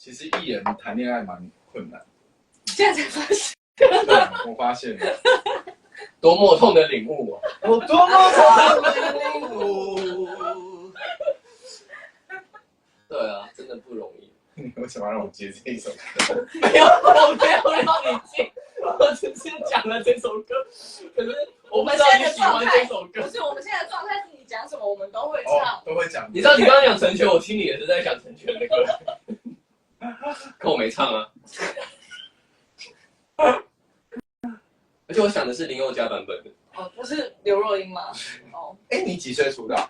其实艺人谈恋爱蛮困难。现在才发现。对，我发现了。多么痛的领悟啊！我多么痛的领悟。对啊，真的不容易。你为什么要让我接这一首歌？没有，我没有让你接，我只是讲了这首歌。可是我不知道你喜欢这首歌。不是，我们现在的状态是你讲什么我们都会唱，都会讲。你知道你刚刚讲成全，我心里也是在想成全的歌，可我没唱啊。而且我想的是林宥嘉版本的。哦，不是刘若英吗？哦，哎，你几岁出道？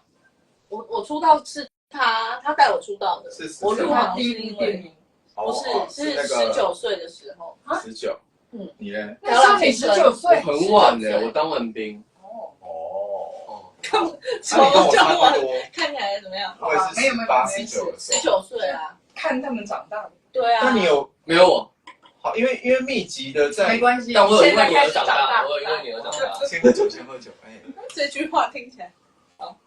我出道是他带我出道的，是我入行第是因为一部电影。不是19岁的时候，19。嗯，你呢？那时候你19岁，很晚呢，我当完兵。哦。看我差不多。看起来怎么样？我也是18、19的时候。19岁啊，看他们长大的。对啊。那你有没有我？好，因为密集的在。没关系，但我有因为你而现在开始长大，我有因为你而长大。先喝酒，先喝酒。哎，这句话听起来好。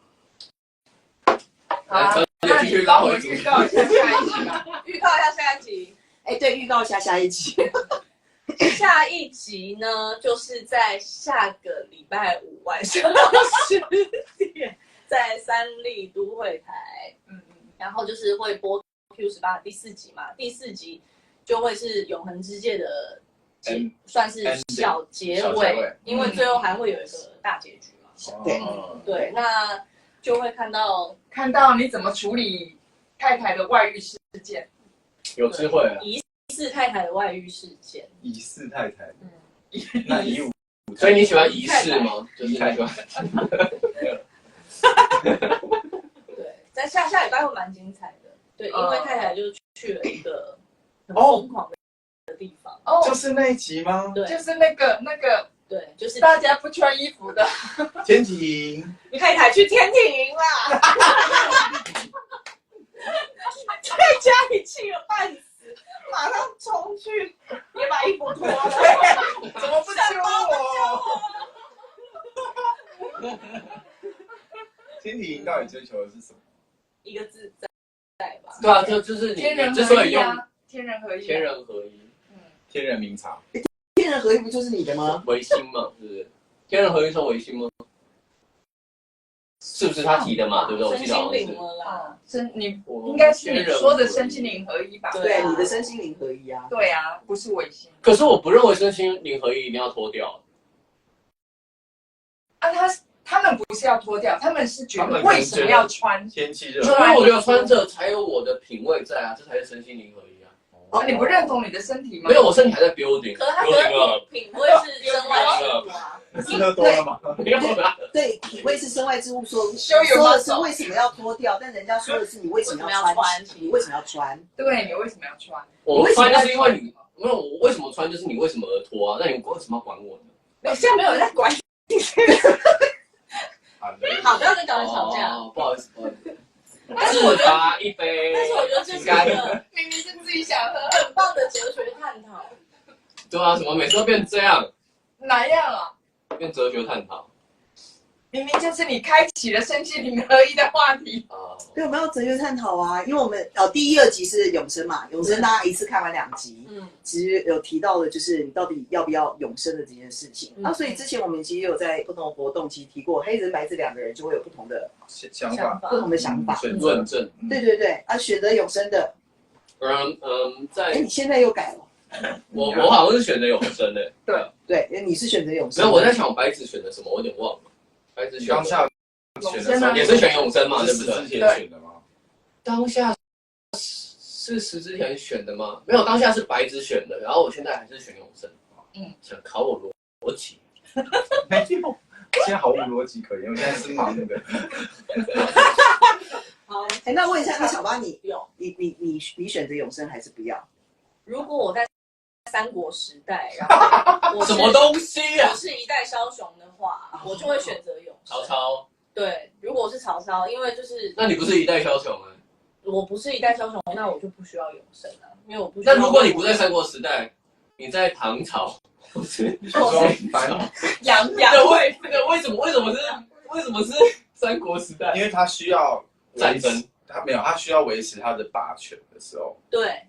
好，那你帮我预告一下下一集吧。预告一下下一集。哎，对，预告一下下一集。下一集呢，就是在下个礼拜5晚上10点，在三立都会台，然后就是会播 Q18 第4集嘛，第4集就会是永恒之界的算是小结尾，因为最后还会有一个大结局嘛。对，那就会看到你怎么处理太太的外遇事件。有智慧啊！疑似太太的外遇事件。疑似太太。那疑武。所以你喜欢仪式吗？就是太喜欢。对，在下礼拜会蛮精彩的。对，因为太太就去了一个很疯狂的地方。哦，就是那一集吗？对，就是那个，对，就是大家不穿衣服的天庭。太太去天庭啦，在家里气了半死，马上冲去也把衣服脱了，怎么不救我？天庭到底追求的是什么？一个字在吧？对啊，就是天人你之所以用天人合一，天人合一，天人茗茶。天人合一不就是你的吗？唯心嘛，是不是？天人合一算唯心吗？是不是他提的嘛？对不对？我身记得好像是。心灵了啦，你应该是你说的身心灵合一吧？对，你的身心灵合一啊。对啊，不是违心。可是我不认为身心灵合一一定要脱掉。啊，他们不是要脱掉，他们是觉得为什么要穿？天气热。因为我觉得穿着才有我的品味在啊，这才是身心灵合一啊。哦，你不认同你的身体吗？没有，我身体还在 building。可是他的品味是身外之物啊。是喝多了吗？没有啦。对，品味是身外之物，说的是为什么要脱掉，但人家说的是你为什么要穿？你为什么要穿？对，你为什么要穿？我穿就是因为你，没有我为什么穿就是你为什么而脱啊？那你为什么要管我呢？现在没有人在管你。好，不要跟导演吵架。不好意思，不好意思。但是我觉得一杯，但是我觉得这是一个明明是自己想喝，很棒的哲学探讨。对啊，怎么每次都变这样？哪样啊？变哲学探讨明明就是你开启了身心灵合一的话题。对，我们要哲学探讨啊，因为我们第1、2集是永生嘛，永生大家一次看完2集，其实有提到的就是你到底要不要永生的这件事情。所以之前我们其实有在不同的活动其实提过，黑人白字2个人就会有不同的想法，不同的想法，论证。对啊，选择永生的，在你现在又改了。我好像是选择永生的。对，你是选择永生。没有，我在想我白纸选的什么，我有点忘了。白纸当下选的也是选永生嘛，对不对？之前选的吗？当下是10之前选的吗？没有，当下是白纸选的，然后我现在还是选永生。想考我逻辑？没有，现在毫无逻辑可言，我现在是盲的。好，那问一下，那小八你选择永生还是不要？如果我在三国时代，然后什么东西啊？我是一代枭雄的话，我就会选择永生。曹操。对，如果我是曹操，因为就是那你不是一代枭雄啊？我不是一代枭雄，那我就不需要永生啊，因为我不。那如果你不在三国时代，你在唐朝，或是杨为什么是三国时代？因为他需要战争，他没有，他需要维持他的霸权的时候。对，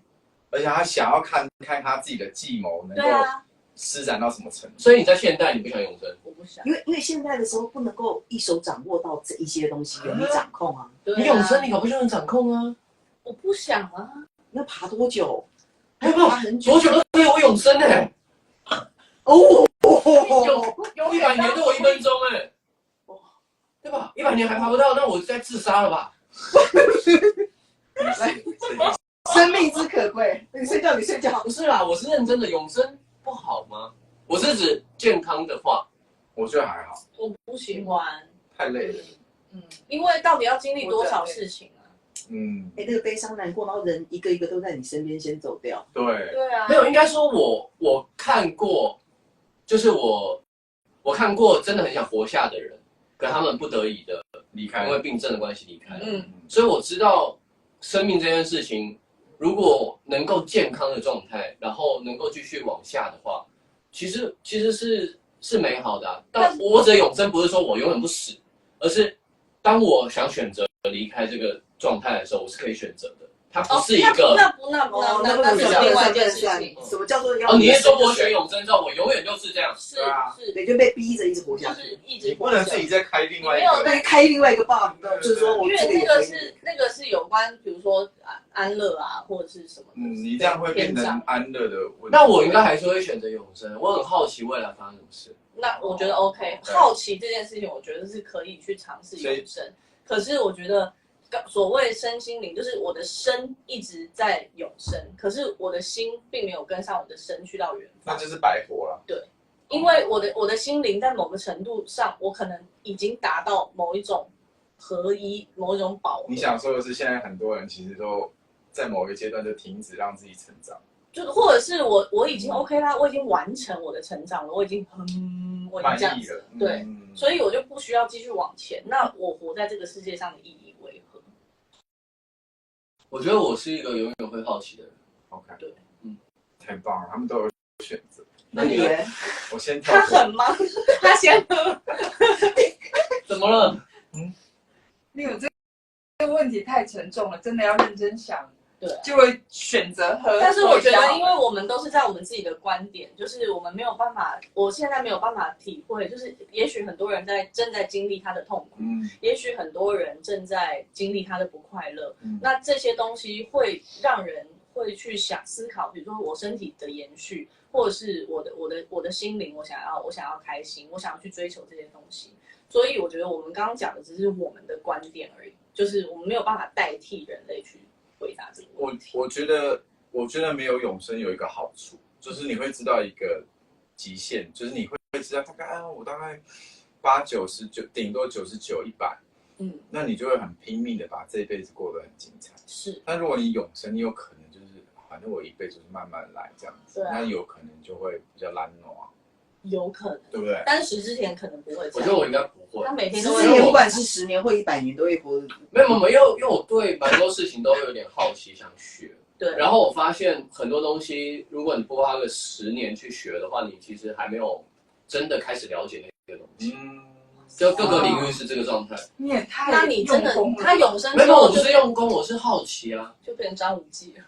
而且他想要看看他自己的计谋能够对啊，施展到什么程度。所以你在现代你不想永生，我不想。因为现在的时候不能够一手掌握到这一些东西，容易掌控啊。对啊你永生你搞不就能掌控啊？我不想啊。你要爬多久？还有没有爬很久多久都可以我永生哎、哦，有100年对我1分钟哎、对吧？100年还爬不到，那我就在自杀了吧？生命之可贵，你睡觉你睡觉。不是啦，我是认真的，永生不好吗？我是指健康的话，我觉得还好，我不喜欢，太累了。因为到底要经历多少事情啊？那个悲伤难过，然后人一个一个都在你身边先走掉。对，对啊，没有，应该说我看过，就是我看过真的很想活下的人，可他们不得已的离开因为病症的关系离开了。嗯所以我知道生命这件事情，如果能够健康的状态，然后能够继续往下的话，其实是美好的、啊。但活着永生不是说我永远不死，而是当我想选择离开这个状态的时候，我是可以选择的。它不是一个那是另外一件事情。什么叫做要？哦，你是说我选永生之后，我永远就是这样？是是，对，就被逼着一直活下去，就是一直你不能自己再开另外一没有个。对，开另外一个 bug，就是说我因为这个也可以那个是有关，比如说安乐啊，或者是什么的。你这样会变成安乐的问题。那我应该还是会选择永生。我很好奇未来发生什么事。那我觉得 OK，好奇这件事情，我觉得是可以去尝试永生。可是我觉得所谓身心灵，就是我的身一直在永生，可是我的心并没有跟上我的身去到远方。那就是白活了。对，因为我的心灵在某个程度上，我可能已经达到某一种合一，某一种饱和。你想说的是，现在很多人其实都在某一个阶段就停止让自己成长，就或者是我已经 OK 啦，我已经完成我的成长了，我已经我已经这样子了，对，所以我就不需要继续往前。那我活在这个世界上的意义为何？我觉得我是一个永远会好奇的人。OK，对，太棒了，他们都有选择。那你呢？我先跳他狠吗？他先喝。怎么了？你有这个问题太沉重了，真的要认真想，对，就会选择喝。但是我觉得，因为我们都是在我们自己的观点，就是我们没有办法，我现在没有办法体会，就是也许很多人正在经历他的痛苦，也许很多人正在经历他的不快乐，那这些东西会让人会去思考，比如说我身体的延续，或者是我的心灵，我想要开心，我想要去追求这些东西。所以我觉得我们刚刚讲的只是我们的观点而已，就是我们没有办法代替人类去回答这个问题。我觉得没有永生有一个好处，就是你会知道一个极限，就是你会知道大概我大概80、90，顶多99、100，那你就会很拼命的把这一辈子过得很精彩。是，但如果你永生，你有可能就是反正我一辈子就是慢慢来这样子，那有可能就会比较懒惰。有可能，对不对？但是之前可能不会这样。我觉得我应该不会。他每天10都年，不管是10年或100年，都会活。没有，因为我对蛮多事情都有点好奇，想学。对。然后我发现很多东西，如果你不花个10年去学的话，你其实还没有真的开始了解那个东西。就各个领域是这个状态。你也太……那你真的他永生没有，我不是用功，我是好奇啊。就变成张无忌了。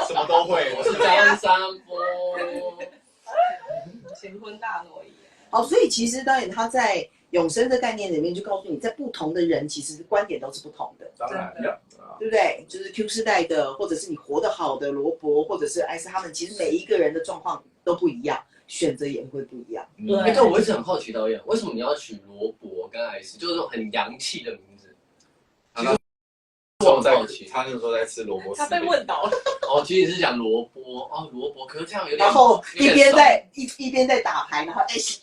什么都会，我是张三丰。乾坤大挪移。好，所以其实当然他在永生的概念里面就告诉你，在不同的人其实观点都是不同的，当然对不对？就是 Q 世代的，或者是你活得好的罗伯，或者是艾斯，他们其实每一个人的状况都不一样，选择也会不一样。对，但我一直很好奇导演，为什么你要取罗伯跟艾斯，就是这种很洋气的名字？其实我很好奇，他那时候在吃萝卜丝，他被问倒了。哦，其实是讲萝卜哦，萝卜，可是这样有点。然后一边在打牌，然后艾斯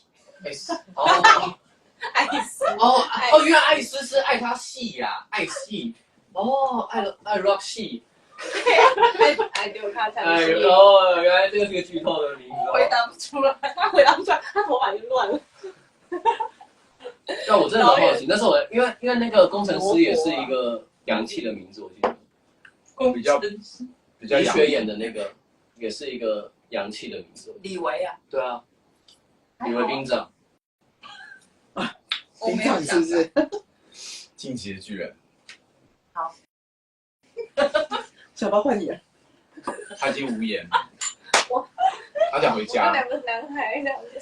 原来艾斯是爱他戏呀，爱戏爱 rock 戏。爱丢他才原来这个是个剧透的名字。回答不出来，他回答不出来，他头发已经乱了。但我真的很好奇，那时候因为那个工程师也是一个洋气的名字，我记得。比较李雪演的那个也是一个洋气的名字。李维啊？对啊，李维兵长。兵长是不是？晋级的巨人。好。小包换你了。他已经无言了，他想回家。我两个男孩这样子。